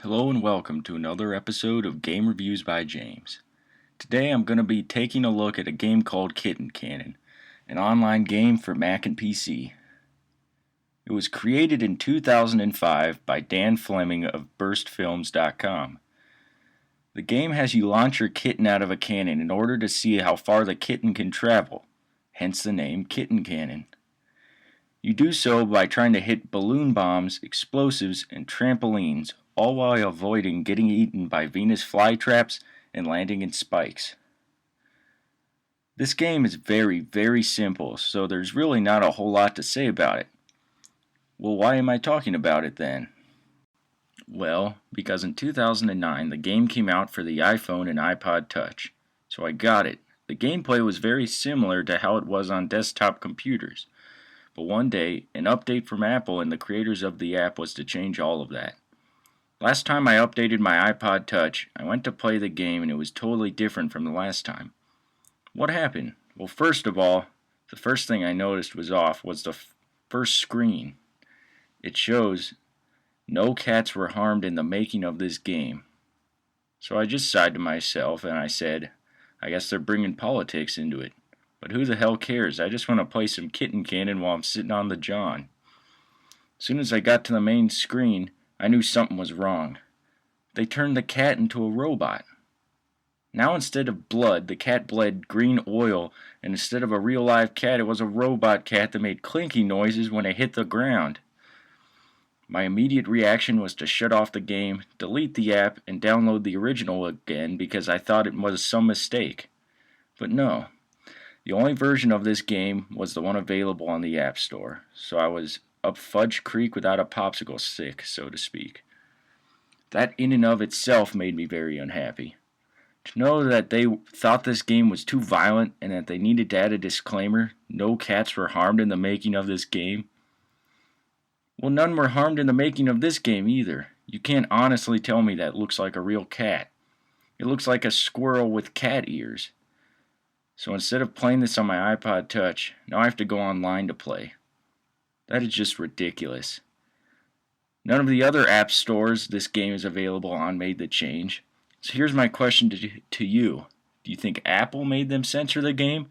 Hello and welcome to another episode of Game Reviews by James. Today I'm going to be taking a look at a game called Kitten Cannon, an online game for Mac and PC. It was created in 2005 by Dan Fleming of BurstFilms.com. The game has you launch your kitten out of a cannon in order to see how far the kitten can travel, hence the name Kitten Cannon. You do so by trying to hit balloon bombs, explosives, and trampolines, all while avoiding getting eaten by Venus flytraps and landing in spikes. This game is very simple, so there's really not a whole lot to say about it. Well, why am I talking about it then? Well, because in 2009 the game came out for the iPhone and iPod Touch, so I got it. The gameplay was very similar to how it was on desktop computers. But one day, an update from Apple and the creators of the app was to change all of that. Last time I updated my iPod Touch, I went to play the game and it was totally different from the last time. What happened? Well, first of all, the first thing I noticed was off was the first screen. It shows no cats were harmed in the making of this game. So I just sighed to myself and I said, I guess they're bringing politics into it. But who the hell cares? I just want to play some Kitten Cannon while I'm sitting on the john. As soon as I got to the main screen, I knew something was wrong. They turned the cat into a robot. Now instead of blood, the cat bled green oil, and instead of a real live cat, it was a robot cat that made clinky noises when it hit the ground. My immediate reaction was to shut off the game, delete the app, and download the original again because I thought it was some mistake. But no. The only version of this game was the one available on the App Store, so I was up Fudge Creek without a popsicle stick, so to speak. That in and of itself made me very unhappy. To know that they thought this game was too violent and that they needed to add a disclaimer, no cats were harmed in the making of this game. Well, none were harmed in the making of this game either. You can't honestly tell me that looks like a real cat. It looks like a squirrel with cat ears. So instead of playing this on my iPod Touch, now I have to go online to play. That is just ridiculous. None of the other app stores this game is available on made the change. So here's my question to you. Do you think Apple made them censor the game?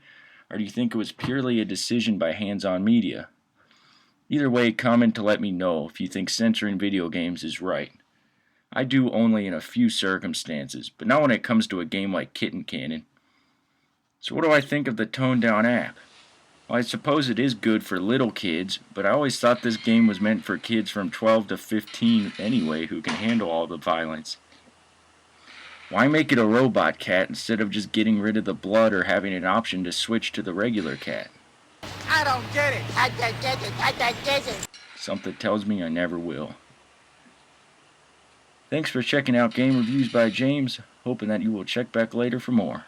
Or do you think it was purely a decision by Hands-On Media? Either way, comment to let me know if you think censoring video games is right. I do only in a few circumstances, but not when it comes to a game like Kitten Cannon. So what do I think of the toned-down app? Well, I suppose it is good for little kids, but I always thought this game was meant for kids from 12 to 15 anyway who can handle all the violence. Why make it a robot cat instead of just getting rid of the blood or having an option to switch to the regular cat? I don't get it. I don't get it. I don't get it. Something tells me I never will. Thanks for checking out Game Reviews by James, hoping that you will check back later for more.